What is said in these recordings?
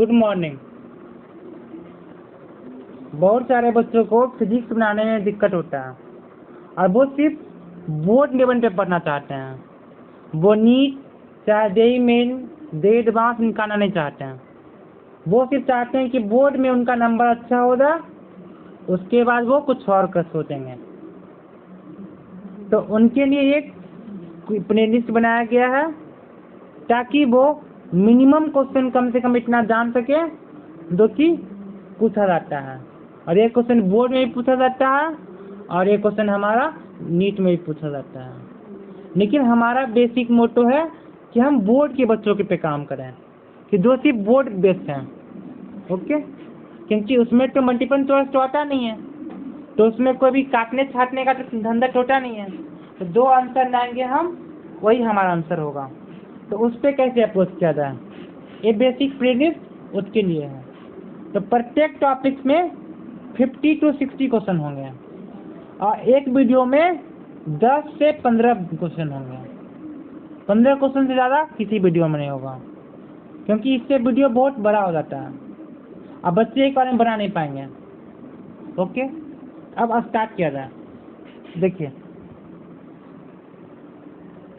Good morning. बहुत सारे बच्चों को फिजिक्स बनाने में दिक्कत होता है और वो सिर्फ बोर्ड लेवल पे पढ़ना चाहते हैं। वो नीट चाहे जेईई मेन जे एडवांस निकालना नहीं चाहते हैं। वो सिर्फ चाहते हैं कि बोर्ड में उनका नंबर अच्छा हो जाए, उसके बाद वो कुछ और कर सोचेंगे। तो उनके लिए एक प्लेलिस्ट बनाया गया है ताकि वो मिनिमम क्वेश्चन कम से कम इतना जान सके जो कि पूछा जाता है। और ये क्वेश्चन बोर्ड में भी पूछा जाता है और ये क्वेश्चन हमारा नीट में भी पूछा जाता है। लेकिन हमारा बेसिक मोटो है कि हम बोर्ड के बच्चों के पे काम करें, कि जो सिर्फ बोर्ड बेस्ड हैं। ओके, क्योंकि उसमें तो मल्टीपल चॉइस तो आता नहीं है, तो उसमें कोई भी काटने छाटने का तो धंधा छोटा नहीं है। तो जो आंसर लाएंगे हम वही हमारा आंसर होगा। तो उस पर कैसे अप्रोच किया जाए, ये बेसिक प्रीलिस्ट उसके लिए है। तो प्रत्येक टॉपिक्स में 50 to 60 क्वेश्चन होंगे और एक वीडियो में 10 से 15 क्वेश्चन होंगे। 15 क्वेश्चन से ज़्यादा किसी वीडियो में नहीं होगा, क्योंकि इससे वीडियो बहुत बड़ा हो जाता है। अब बच्चे एक बार में बना नहीं पाएंगे। ओके, अब स्टार्ट किया जाए। देखिए,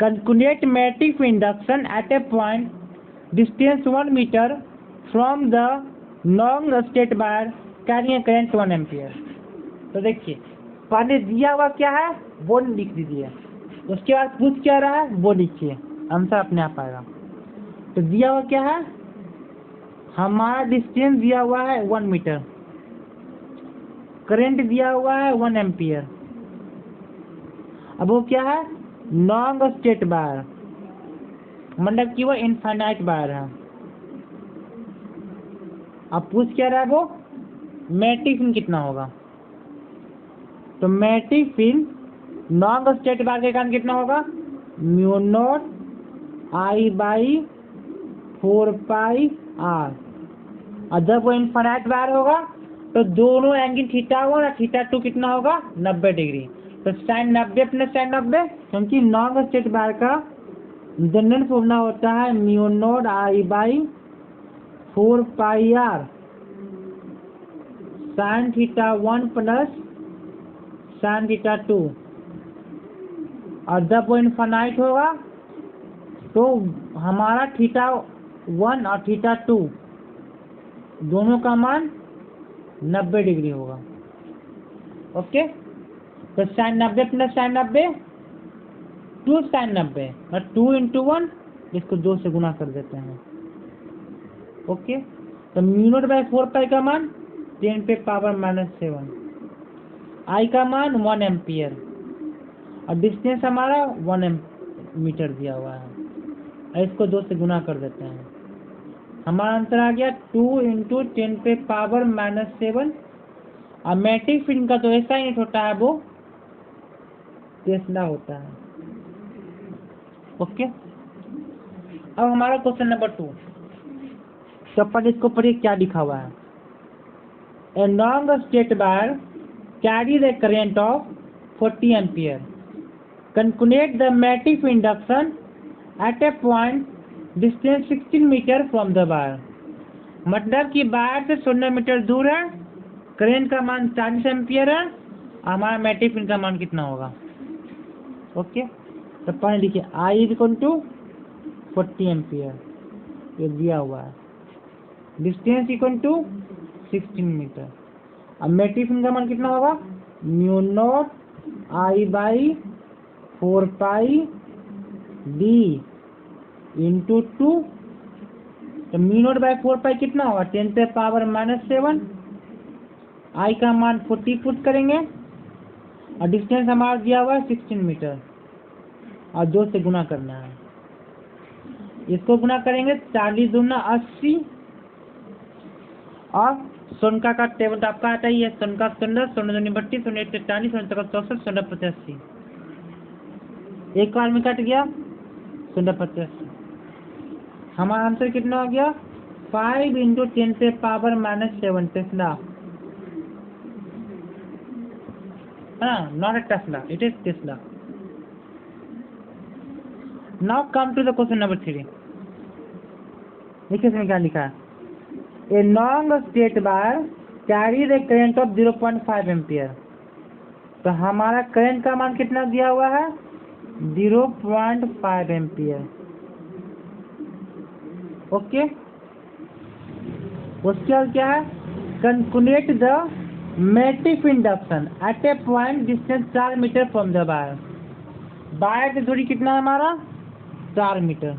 calculate matrix induction at a point distance 1 meter from the non state wire carrying a current 1 ampere। तो देखिए, पहले दिया हुआ क्या है वो लिख दीजिए, उसके बाद पूछ क्या रहा है वो लिखिए, आंसर अपने आप आएगा। तो दिया हुआ क्या है, हमारा डिस्टेंस दिया हुआ है 1 मीटर, करंट दिया हुआ है 1 एम्पियर। अब वो क्या है, नॉन स्टेट वायर, मतलब कि वो इनफाइनाइट वायर है। अब पूछ क्या रहा है वो, मैट्रिक्स इन कितना होगा। तो matrix in non state wire के कारण कितना होगा, mu naught I by 4 pi r. और जब वो इनफाइनाइट वायर होगा तो दोनों एंगल थीटा 1 और थीटा 2 कितना होगा, 90 डिग्री। तो साइन 90 प्लस साइन 90, क्योंकि नॉन स्टेट वायर का जनरल फॉर्मूला होता है mu naught I by 4 pi r sine theta 1 plus sine theta 2। और जब वो इनफाइनाइट होगा तो हमारा थीटा 1 और थीटा 2 दोनों का मान 90 डिग्री होगा। ओके, तो साइन 90 प्लस साइन 90 2 साइन 90 और 2 into 1, इसको 2 से गुना कर देते हैं। ओके, तो म्यू नॉट बाई 4 पाई का मान 10 पे पावर -7, आई का मान 1 एम्पियर और डिस्टेंस हमारा 1 मीटर दिया हुआ है और इसको 2 से गुना कर देते हैं। हमारा आंसर आ गया 2 into 10 पे पावर -7। और मैट्रिक्स फिल्म का तो ऐसा ही होता है, वो टेस्ला होता है। ओके, अब हमारा क्वेश्चन नंबर 2। तो पर इसको पढ़िए क्या लिखा हुआ है। ए नॉन state wire carry the current of 40 ampere, calculate the मैट्रिक्स induction at a point distance 16 metre from the wire. मतलब कि वायर से 16 मीटर दूर है, करेंट का मान 40 एम्पियर है, हमारा मैट्रिक्स का मान कितना होगा। ओके, तो पढ़ लिखिए I इक्वल टू 40 एम्पियर, ये दिया हुआ है, डिस्टेंस इक्वल टू 16 मीटर। अब मैट्रिक्स का मान कितना होगा, mu naught I by 4 pi d into 2। तो म्यू नॉट बाई 4 पाई कितना होगा, 10 पे पावर -7। आई का मान 40 पुट करेंगे और डिस्टेंस हमारा दिया हुआ है 16 मीटर और 2 से गुना करना है। इसको गुना करेंगे 40 दूना 80 और सोनका का टेबल तो आपका आता ही है, सोनका 16, 16 दूनी 32, 16 1 40, 16 64, 16 85। एक बार में कट गया 16 85। हमारा आंसर कितना हो गया, 5 into 10 पे power -7 Tesla. Not a Tesla, it is Tesla. Now come to the question number 3। देखिए इसमें क्या लिखा है, a long straight wire carry the current of 0.5 ampere. तो हमारा करंट का मान कितना दिया हुआ है? 0.5 एम्पियर। ओके, उसके बाद क्या है? कैलकुलेट द मैट्रिक्स induction at a point distance 4 metre from the wire. Wire की दूरी कितना है हमारा? 4 मीटर।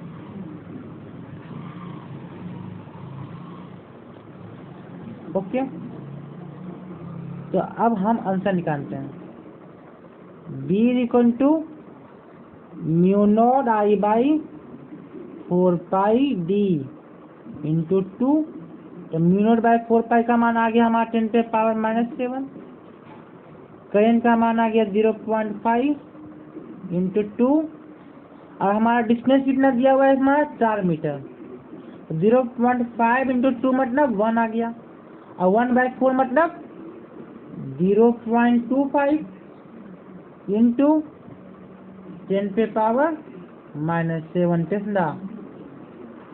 ओके, तो अब हम आंसर निकालते हैं। B equal to mu naught I by 4 pi d into 2। तो म्यू नॉट बाई 4 पाई का मान आ गया हमारा 10⁻⁻⁷। करंट का मान आ गया 0.5 इंटू 2, और हमारा डिस्टेंस कितना दिया हुआ है हमारा? 4 मीटर। 0.5 इंटू 2 मतलब 1 आ गया, और 1/4 मतलब 0.25 इंटू 10⁻⁻7 टेस्ला।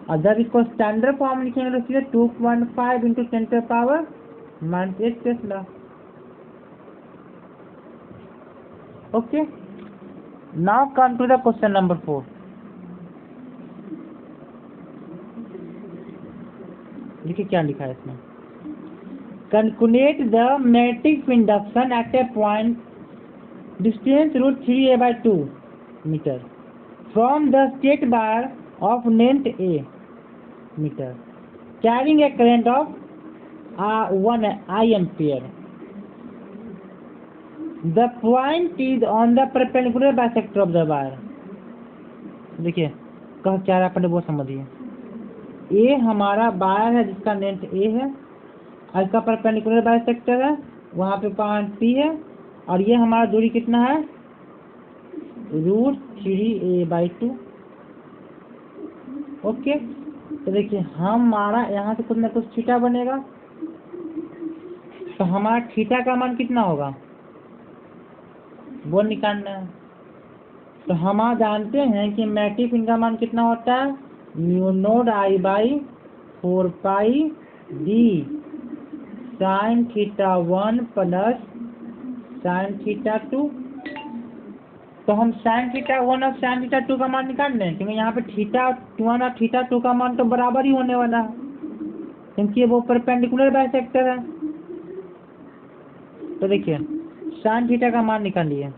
और जब इसको स्टैंडर्ड फॉर्म लिखेंगे तो सीधे 2.5 into 10⁻⁻8 tesla. Okay, now come to the question number 4। देखिए क्या लिखा है इसमें। कैलकुलेट द मैट्रिक्स induction at a point distance √3a/2 metre from the straight wire of length a metre carrying a current of 1 I ampere. The point is on the perpendicular bisector of the wire. देखिए कह क्या रहा है वो समझिए। ए हमारा wire है जिसका लेंथ a है, और इसका परपेंडिकुलर बाइसेक्टर है, वहाँ पे पॉइंट P है, और ये हमारा दूरी कितना है? √3a/2। ओके, तो देखिए हमारा यहाँ से कुछ ना कुछ थीटा बनेगा, तो हमारा थीटा का मान कितना होगा वो निकालना है। तो हम जानते हैं कि मैट्रिक्स इनका मान कितना होता है? Mu naught I by 4 pi D sign theta 1 plus sine theta 2। तो हम साइन थीटा 1 और साइन थीटा 2 का मान निकाल लें, क्योंकि यहाँ पे थीटा 1 और थीटा 2 का मान तो बराबर ही होने वाला है, क्योंकि वो परपेंडिकुलर बाइसेक्टर है। तो देखिए साइन थीटा का मान निकालिए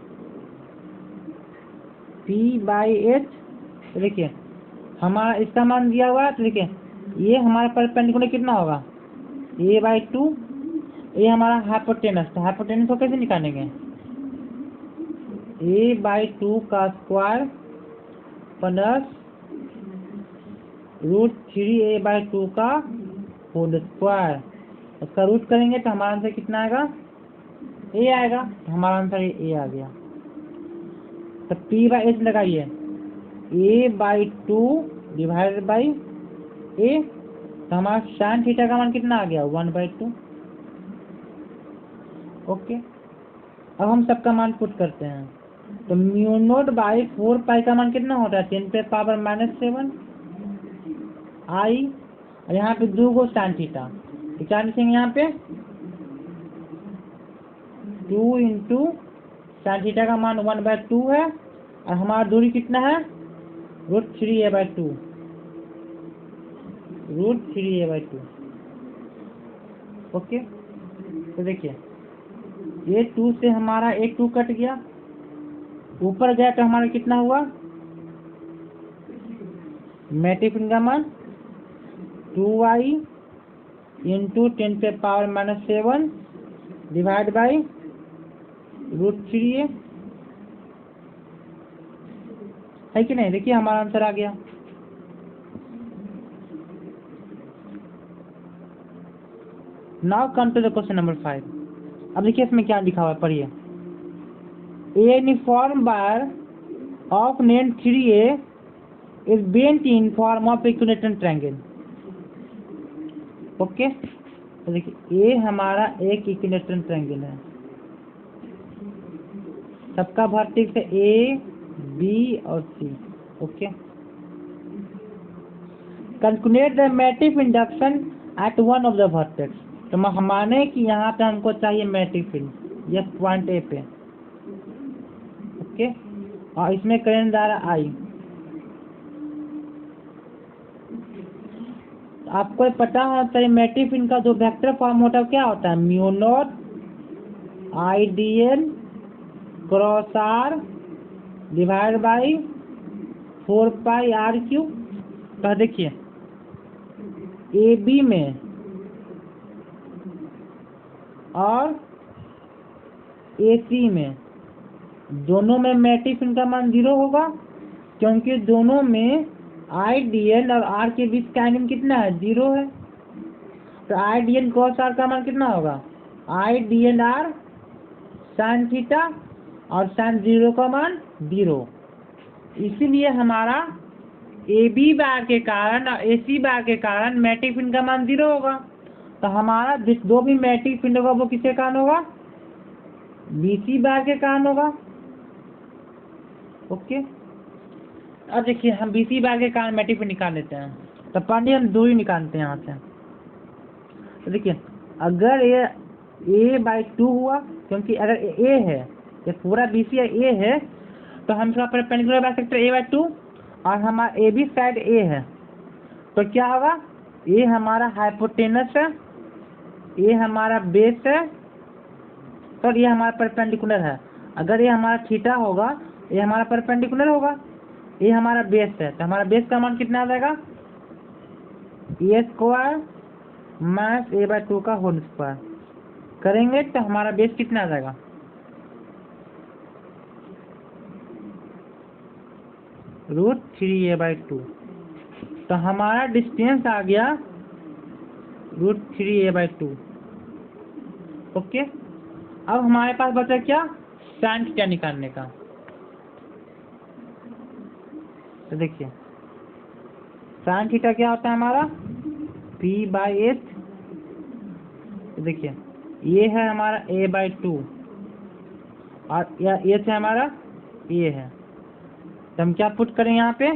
P/H। तो देखिए हमारा इसका मान दिया हुआ है, तो देखिए ये हमारा परपेंडिकुलर कितना होगा? a/2। ये हमारा हाइपोटेनस, तो हाइपोटेनस को कैसे निकालेंगे? a/2 का स्क्वायर प्लस √3a/2 का होल स्क्वायर। उसका रूट करेंगे तो हमारा आंसर कितना आएगा? a आएगा। तो हमारा आंसर a आ गया। तो P/H लगाइए, a/2 डिवाइडेड बाई a। तो हमारा साइन थीटा का मान कितना आ गया? 1/2। ओके, अब हम सबका मान पुट करते हैं। तो म्यू नॉट बाई 4 पाई का मान कितना होता है? 10⁻⁻7 I, और यहाँ पे 2 गो साइन थीटा, तो क्या लिखेंगे यहाँ पे? 2 इंटू साइन थीटा का मान 1/2 है, और हमारा दूरी कितना है? √3a/2। √3a/2। ओके, तो देखिए ये 2 से हमारा एक 2 कट गया, ऊपर गया तो हमारा कितना हुआ? मैट्रिक्स का मान 2I into 10⁻⁻7 divide by √3a है कि नहीं? देखिए हमारा आंसर आ गया। Now come to the question number 5। अब देखिए इसमें क्या लिखा हुआ है, पढ़िए। A uniform wire of length 3a is bent in form of equilateral triangle. Okay, तो देखिए ए हमारा एक इक्विलेटरल ट्रायंगल है, सबका वर्टेक्स है A, B और C। ओके, कैलकुलेट द मैट्रिक्स induction eight one of the vertex. तो माने कि यहाँ पे हमको चाहिए मैग्नेटिक फील्ड, ये पॉइंट ए पे, ओके, और इसमें करंट जा रहा आई। आपको पता है तो मैग्नेटिक फील्ड का जो वेक्टर फॉर्म होता है क्या होता है, mu naught I d l cross r divide by 4 pi r cube. तो देखिए ए बी में और ए सी में दोनों में मैग्नेटिक फील्ड का मान 0 होगा, क्योंकि दोनों में आई डी एल और आर के बीच का एंगल कितना है, 0 है। तो I d l cross r का मान कितना होगा, I d l r sine theta, और साइन 0 का मान 0। इसीलिए हमारा ए बी बार के कारण और ए सी बार के कारण मैग्नेटिक फील्ड का मान 0 होगा। तो हमारा जिस दो भी मैग्नेटिक फील्ड होगा वो किसके कारण होगा, बी सी बार के कारण होगा, ओके। अब देखिए हम बी सी बार के कारण मैग्नेटिक फील्ड निकाल लेते हैं। तो पहले हम दूरी निकालते हैं यहाँ से। तो देखिए अगर ये a/2 हुआ, क्योंकि अगर ए है, ये पूरा बी सी ए है, तो हम इसका परपेंडिकुलर बाइसेक्टर a/2, और हमारा ए बी साइड ए है, तो क्या होगा, ए हमारा हाइपोटेनस है, ए हमारा बेस है, और ये हमारा परपेंडिकुलर है। अगर ये हमारा थीटा होगा, ये हमारा परपेंडिकुलर होगा, ये हमारा बेस है, तो हमारा बेस का मान कितना आ जाएगा, ए स्क्वायर माइनस a/2 का होल स्क्वायर करेंगे तो हमारा बेस कितना आ जाएगा, √3a/2। तो हमारा डिस्टेंस आ गया √3a/2, ओके। अब हमारे पास बचा क्या, साइन थीटा निकालने का। तो देखिए साइन थीटा क्या होता है हमारा, p/s। तो देखिए ये है हमारा a/2 और ये से हमारा a है, तो हम क्या पुट करें यहाँ पे,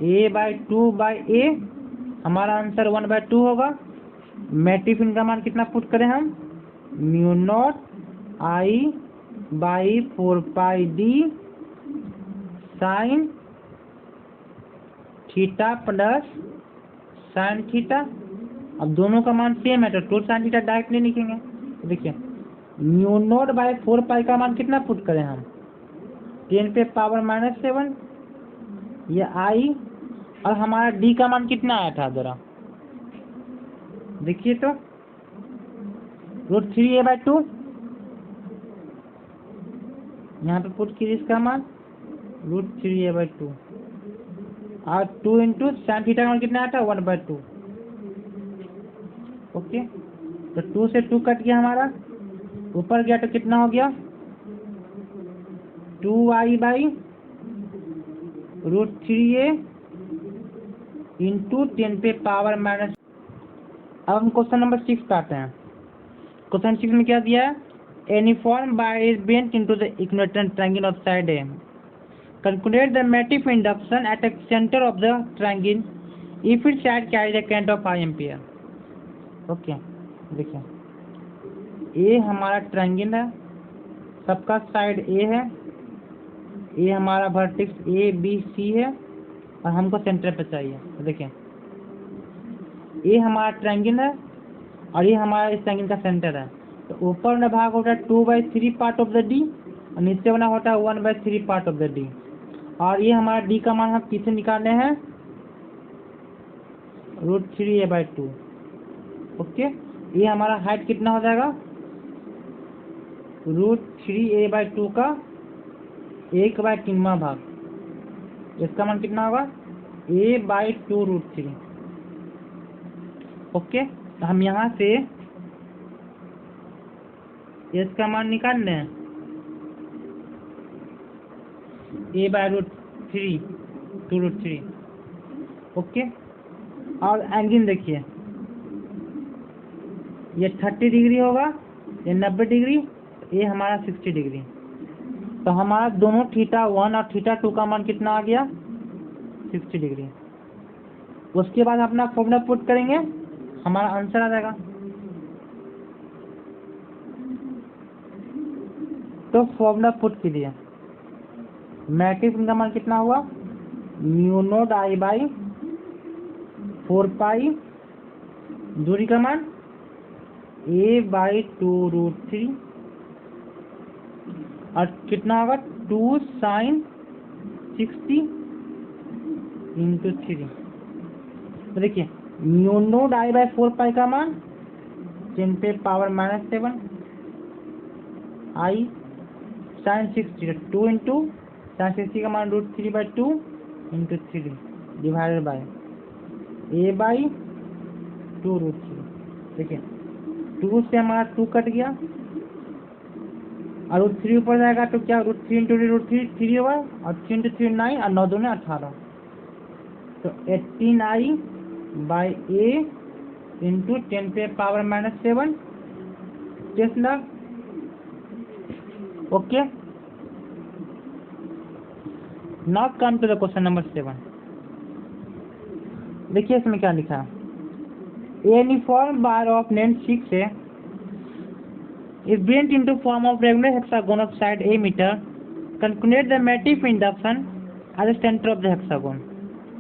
a/2/a, हमारा आंसर 1/2 होगा। मैग्नेटिक फील्ड का मान कितना पुट करें हम, म्यू नॉट I/4 पाई d sine theta plus sine theta. अब दोनों का मान सेम है तो 2 साइन थीटा डायरेक्ट नहीं लिखेंगे। तो देखिए म्यू नॉट बाई 4 पाई का मान कितना पुट करें हम, 10⁻⁻7, ये आई, और हमारा डी का मान कितना आया था जरा देखिए, तो √3a/2, यहाँ पे पुट कीजिए इसका मान √3a/2, और 2 इंटू साइन थीटा का मान कितना आया था, 1/2, ओके। तो 2 से 2 कट गया, हमारा ऊपर गया तो कितना हो गया, 2i/√3a इंटू 10⁻⁻। अब हम क्वेश्चन नंबर 6 पे आते हैं। क्वेश्चन 6 में क्या दिया है, uniform bar is bent into the equilateral triangle of side A, calculate the magnetic induction at the centre of the triangle if it side carry the current of 5 ampere, okay. देखिए ए हमारा triangle है, सबका side ए है, ये हमारा vertex A B C है, और हमको सेंटर पे चाहिए। तो देखिए ये हमारा ट्रायंगल है और ये हमारा इस ट्रायंगल का सेंटर है। तो ऊपर वाला भाग होता है 2/3 पार्ट ऑफ द डी, और नीचे वाला होता है 1/3 पार्ट ऑफ द डी। और ये हमारा डी का मान हम किसे निकालने हैं, √3a/2, ओके। ये हमारा हाइट कितना हो जाएगा, √3a/2 का 1/3वां भाग, इसका मान कितना होगा, a/2√3, ओके। तो हम यहाँ से इसका मान निकाल लें, a/√3 2√3, ओके। और एंगल देखिए ये 30 डिग्री होगा, ये 90 डिग्री, ये हमारा 60 डिग्री। तो हमारा दोनों θ1 और θ2 का मान कितना आ गया, 60 डिग्री। उसके बाद अपना फॉर्मूला पुट करेंगे, हमारा आंसर आ जाएगा। तो फॉर्मूला पुट कीजिए, मैट्रिक्स का मान कितना हुआ, म्यू नोट आई बाई 4 पाई, दूरी का मान a/2√3 और कितना होगा 2 sin 60 इंटू 3। तो देखिए म्यू नोट आई बाई 4 पाई का मान 10⁻⁻7 आई sin 60 2 इंटू sin 60 का मान √3/2 इंटू 3 डिवाइडेड बाई a/2√3। देखिए 2 से हमारा 2 कट गया और √3 ऊपर जाएगा तो क्या √3 इंटू √3 3 होगा और 3 इंटू 3 9 और 9 दूनी 18। तो 18i/a into 10⁻⁻7 tesla. Okay, now come to the question number 7। देखिए इसमें क्या लिखा है, A uniform bar of length 6 is bent into form of regular hexagon of side a meter. Calculate the matrix induction at the center of the hexagon.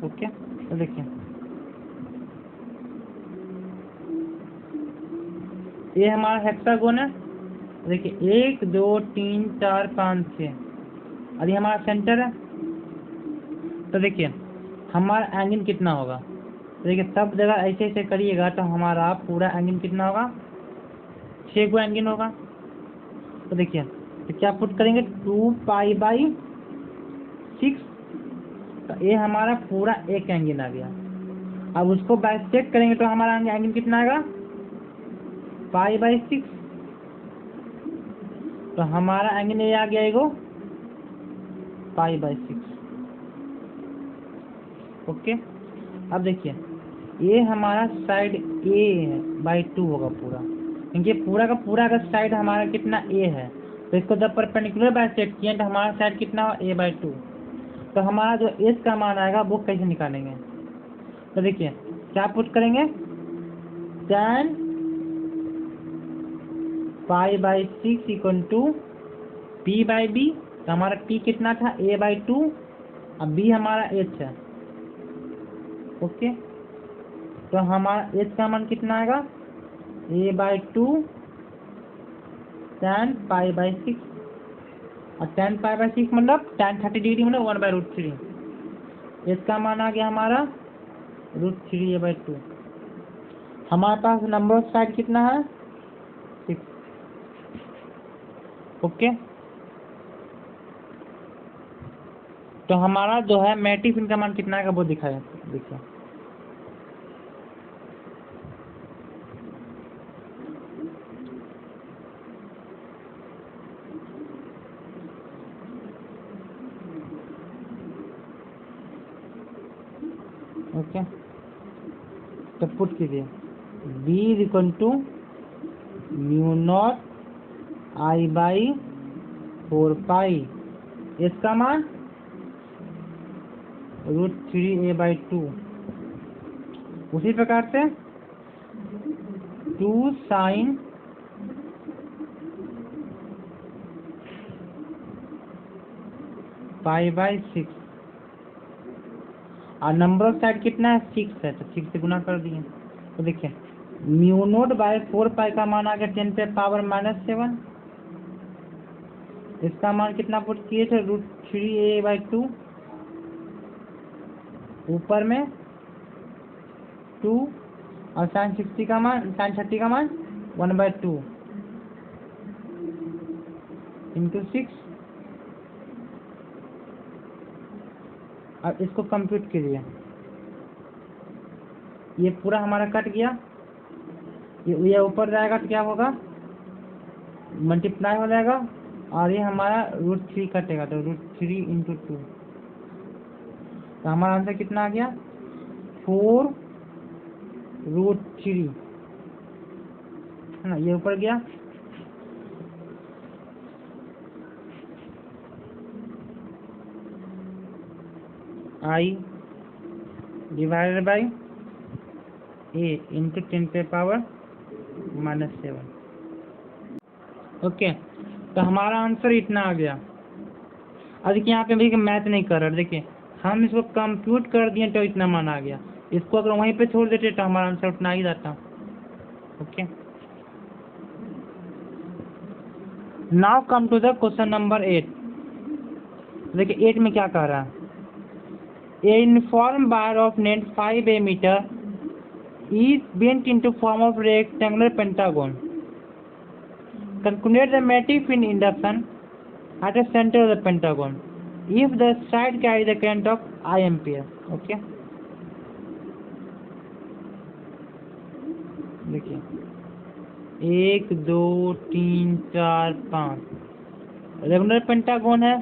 Okay, तो देखिए ये हमारा hexagon है। देखिए 1 2 3 4 5 6 और ये हमारा सेंटर है। तो देखिए हमारा एंगल कितना होगा, देखिए सब जगह ऐसे ऐसे करिएगा तो हमारा पूरा एंगल कितना होगा, 6 को एंगल होगा। तो देखिए तो क्या पुट करेंगे 2π/6, तो ये हमारा पूरा एक एंगल आ गया। अब उसको बाइसेक्ट करेंगे तो हमारा एंगल कितना आएगा π/6, तो हमारा एंगल ये आ गया एगो π/6। ओके, अब देखिए ये हमारा साइड a/2 होगा पूरा, क्योंकि पूरा का पूरा अगर साइड हमारा कितना a है तो इसको जब परपेंडिकुलर बाइसेक्ट किए तो हमारा साइड कितना हुआ a/2। तो हमारा जो s का मान आएगा वो कैसे निकालेंगे, तो देखिए क्या पुट करेंगे tan π/6 इक्वल टू p/b। तो हमारा p कितना था a/2 अब b हमारा h है। ओके, तो हमारा h का मान कितना आएगा a/2 tan π/6 और tan π/6 मतलब tan 30 डिग्री मतलब 1/√3। h का मान आ गया हमारा √3a/2। हमारे पास नंबर ऑफ साइड कितना है 6। ओके, तो हमारा जो है मैट्रिक्स इनका मान कितना आएगा वो दिखाया। देखिए ओके, तो पुट कीजिए b equal to mu naught I/4 pi, इसका मान √3a/2। उसी प्रकार से 2 sin π/6 और नंबर ऑफ साइड कितना है 6 है, तो 6 से गुना कर दिए। तो देखिए म्यू नोट बाय 4 पाई का मान आ गया 10⁻⁻7। इसका मान कितना पुट किए थे √3a/2, ऊपर में 2 और sin 30 का मान 1/2 इंटू 6। अब इसको कंप्यूट कीजिए, ये पूरा हमारा कट गया, ये ऊपर जाएगा तो क्या होगा मल्टीप्लाई हो जाएगा और ये हमारा √3 कटेगा तो √3 इंटू 2। तो हमारा आंसर कितना आ गया 4√3 है ना, ये ऊपर गया। I divided by A into 10⁻⁻⁷। Okay, तो हमारा आंसर इतना आ गया। अब देखिए यहाँ पे भी मैथ नहीं कर रहा, देखिए हम इसको कंप्यूट कर दिए तो इतना मान आ गया। इसको अगर वहीं पे छोड़ देते तो हमारा आंसर उतना ही जाता। Okay, now come to the question number 8। देखिए 8 में क्या कह रहा है, a uniform bar of length 5 metre is bent into form of rectangular pentagon. Calculate the matrix in induction at the center of the pentagon if the side carry the current of I ampere. Okay, देखिए 1 2 3 4 5 regular pentagon है।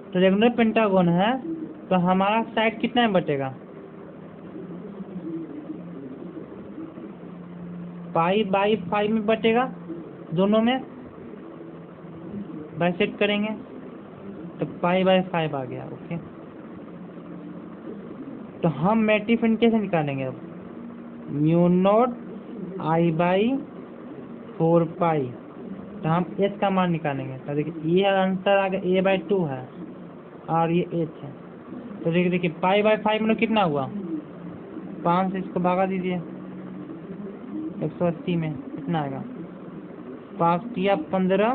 तो regular pentagon है तो हमारा side कितना में बटेगा, π/5 में बटेगा, दोनों में बाइसेक्ट करेंगे तो π/5 आ गया। ओके, तो हम मैट्रिक्स कैसे निकालेंगे अब, μ0 I/4π। तो हम एच का मान निकालेंगे। तो देखिए ये आंसर आ गया a/2 है और ये एच है। तो देखिए π/5 में कितना हुआ, 5 से इसको भागा दीजिए, 180 में कितना आएगा, 5 या 15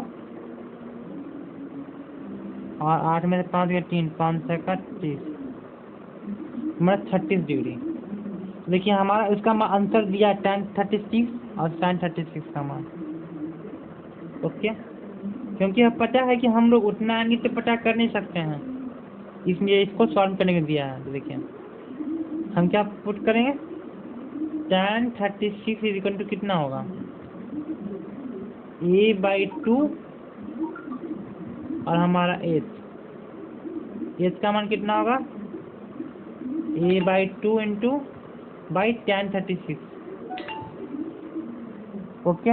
और 8 में से 5 या 3, 5 से 30, मतलब 36 डिग्री। देखिए हमारा इसका आंसर दिया tan 36 और sin 36 का मान। ओके, क्योंकि अब पता है कि हम लोग उतना आगे से पता कर नहीं सकते हैं, इसलिए इसको सॉल्व करने को दिया है। तो देखिए हम क्या पुट करेंगे, tan 36 इक्वल टू कितना होगा, a/2 और हमारा एच का मान कितना होगा, a/2 into by tan 36। Okay,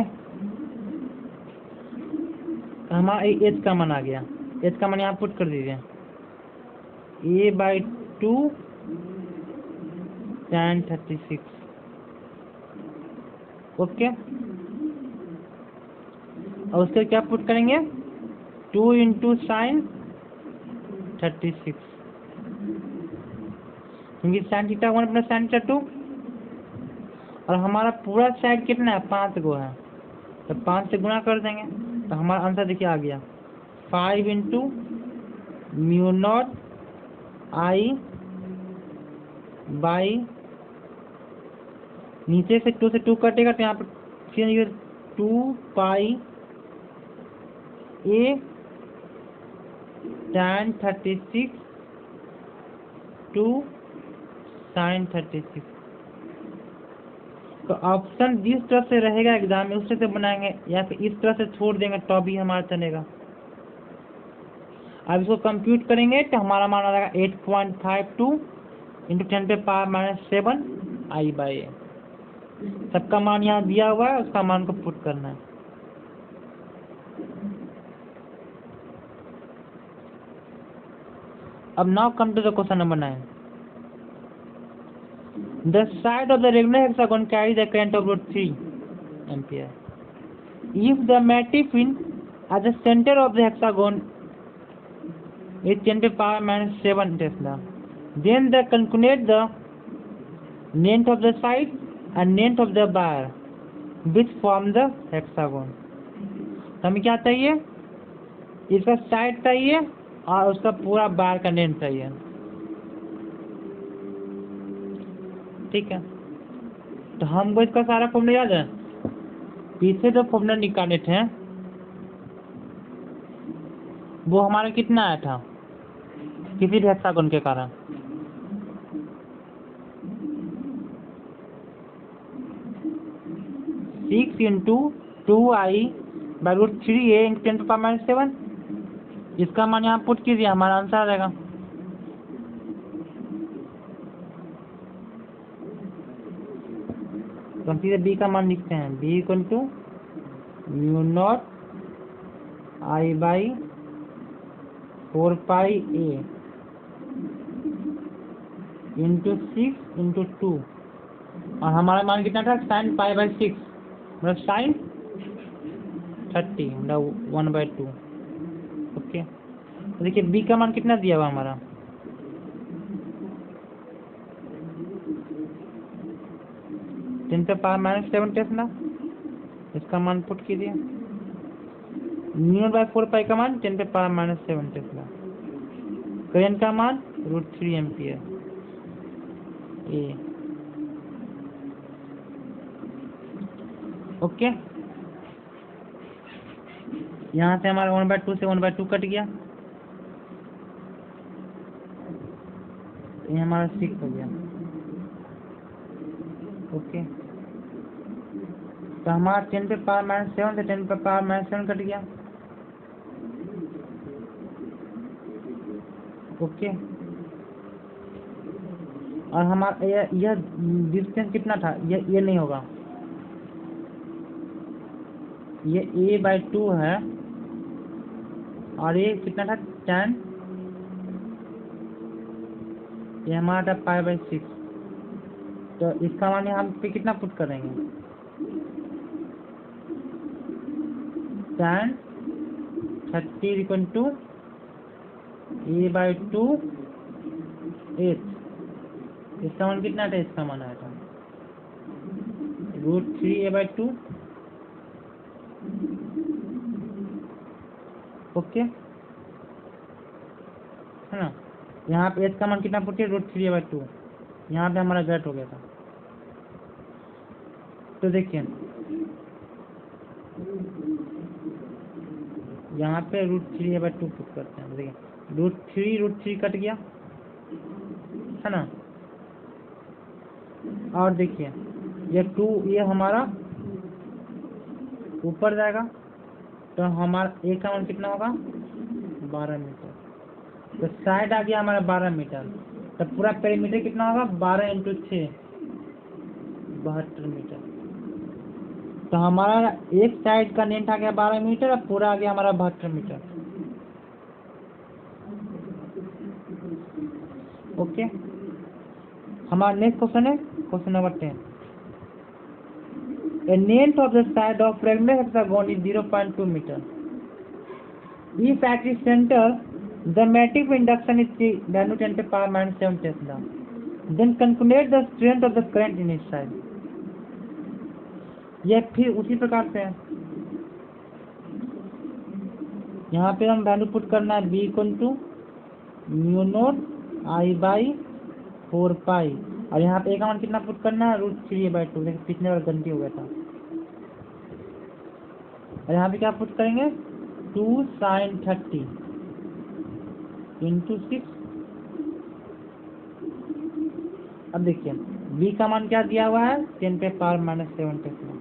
हमारा एच का मान आ गया। एच का मान यहाँ पुट कर दीजिए, a/2 tan 36। ओके, और उसके क्या पुट करेंगे, 2 इंटू साइन 36, क्योंकि sign theta 1 plus sine theta 2, और हमारा पूरा साइड कितना है, 5 गो है, तो 5 से गुणा कर देंगे। तो हमारा आंसर देखिए आ गया 5 इंटू μ0 I/, नीचे से 2 से 2 कटेगा तो यहाँ पर फिर 2π a tan 36 टू sin 36। तो ऑप्शन जिस तरह से रहेगा एग्जाम में उस तरह से बनाएंगे, या फिर इस तरह से छोड़ देंगे तो भी हमारा चलेगा। अब इसको कंप्यूट करेंगे तो हमारा मान आ जाएगा 8.52 इंटू 10⁻⁻7 I/a। सबका मान यहाँ दिया हुआ है, उसका मान को पुट करना है। अब now come to the question number 9। The side of the regular hexagon carries a current of √3 ampere. If the matrix at the center of the hexagon is 10⁻⁻7 Tesla, then the calculate the length of the side and length of the bar which form the hexagon। हमें क्या चाहिए, इसका side चाहिए और उसका पूरा बार का length चाहिए। ठीक है, तो हमको इसका सारा फॉर्मूला याद है, पीछे जो फॉर्मूला निकाले थे वो हमारा कितना आया था किसी भी हेक्सागोन के कारण, सिक्स इंटू 2I/√3a इंटू 10⁻⁻7। इसका मान यहाँ पुट कीजिए, हमारा आंसर आ जाएगा। तो हम सीधे बी का मान लिखते हैं, b equal to μ0 I/4πa into 6 × 2 और हमारा मान कितना था sin π/6 मतलब sin 30 मतलब 1/2। ओके तो देखिए b का मान कितना दिया हुआ हमारा 10⁻⁻7 टेस्ला। इसका मान पुट कीजिए μ/4π का मान 10⁻⁻7 टेस्ला। करंट का मान √3 एम्पियर ए। ओके यहाँ से हमारा 1/2 से 1/2 कट गया, ये हमारा 6 हो गया। ओके तो हमारा 10⁻⁻7 से 10⁻⁻7 कट गया। ओके और हमारा यह डिस्टेंस कितना था, ये नहीं होगा, ये a/2 है और ये कितना था 10, ये हमारा था π/6। तो इसका मान हम पे कितना पुट करेंगे 10 30 = a/2 8। इसका मान कितना था, इसका मान आया था √3 a/2। ओके है ना, यहाँ पे h का मान कितना पुटिए √3 a/2। यहाँ पे हमारा गलत हो गया था। तो देखिए यहाँ पे √3 a/2 पुट करते हैं। देखिए √3 कट गया है ना, और देखिए ये 2 ये हमारा ऊपर जाएगा तो हमारा a का मान कितना होगा 12 मीटर। तो साइड आ गया हमारा 12 मीटर, तो पूरा पेरीमीटर कितना होगा 12 × 6 72 मीटर। तो हमारा एक साइड का लेंथ आ गया 12 मीटर और पूरा आ गया हमारा 72 मीटर। ओके हमारा नेक्स्ट क्वेश्चन है question number 10। A length of the side of regular hexagon is 0.2 meter. If at its center the magnetic induction is 10⁻⁻7 Tesla, then calculate the strength of the current in its side. यह फिर उसी प्रकार से है, यहाँ पे हम value put करना है b = μ0I/4π और यहाँ पे a का मान कितना पुट करना है √3 a/2। देखिए पिछले बार गलती हो गया था। और यहाँ पे क्या पुट करेंगे 2 sin 30 × 6। अब देखिए b का मान क्या दिया हुआ है 10⁻⁻7 टेस्ला।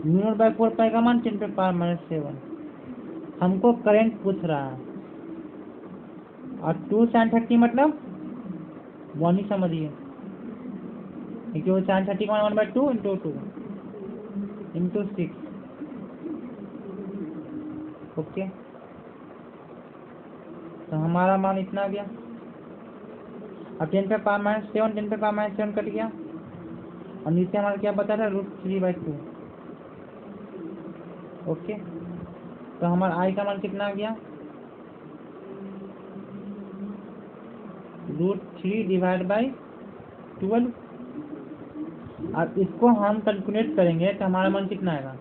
μ/4π का मान 10⁻⁻7। हमको करंट पूछ रहा है और 2 sin 30 मतलब 1 ही समझिए, क्योंकि वो sin 30 का मान 1/2 × 2 × 6। ओके तो हमारा मान इतना आ गया। अब 10⁻⁻7 कट गया और नीचे हमारा क्या बचा था √3/2। ओके तो हमारा i का मान कितना आ गया √3/12। अब इसको हम कैलकुलेट करेंगे तो हमारा मान कितना आएगा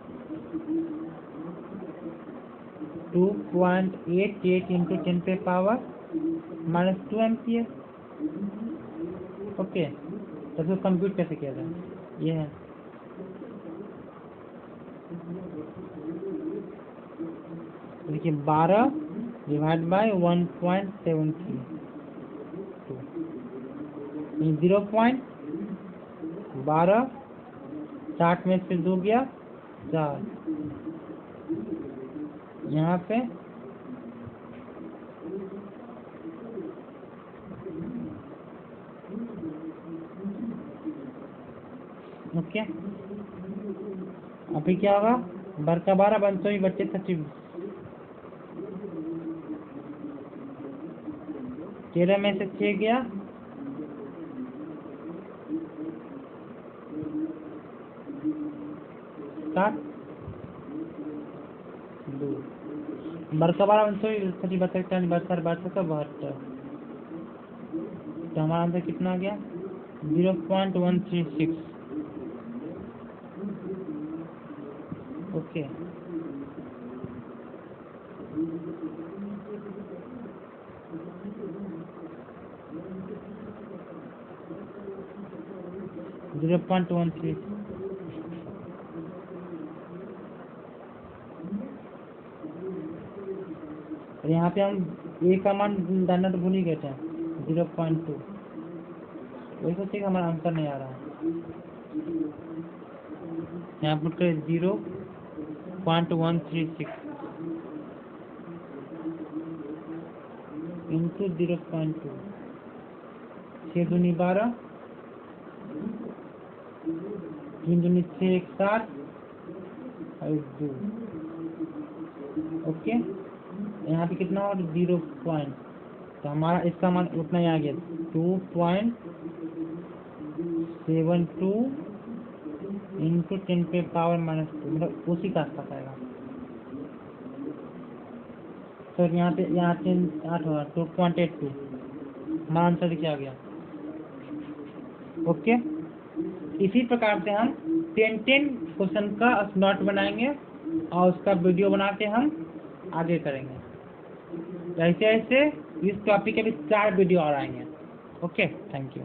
2.88 × 10⁻⁻2 एम्पियर। ओके तो इसको कंप्यूट कैसे किया जाए, ये है देखिए 12/1.73 0.12 60 में से 2 गया 4 यहाँ पे ओके अभी क्या होगा बर का 12 बनते ही बच्चे 30 13 में से 6 गया सात दो बड़का बड़ा आंसर 72 72 72। तो हमारा आंसर कितना आ गया 0.136। ओके 0.13। और यहाँ पे हम ए का मान डालना तो भूल ही गए थे 0.2। वही सोचिए हमारा आंसर नहीं आ रहा है। यहाँ पुट करें 0.136 इंटू 0.2। 6 दूनी 12 3 दूनी 6 1 7 और 2। ओके यहाँ पे कितना और 0 पॉइंट, तो हमारा इसका मान उतना ही आ गया 2.72 इंटू 10 पे पावर -2 मतलब उसी का आसपास आएगा। तो यहाँ 3 8 होगा 2.82 हमारा आंसर क्या आ गया। ओके इसी प्रकार से हम 10 क्वेश्चन का नोट बनाएंगे और उसका वीडियो बना के हम आगे करेंगे। ऐसे ऐसे इस टॉपिक के भी 4 वीडियो और आएंगे। Okay thank you.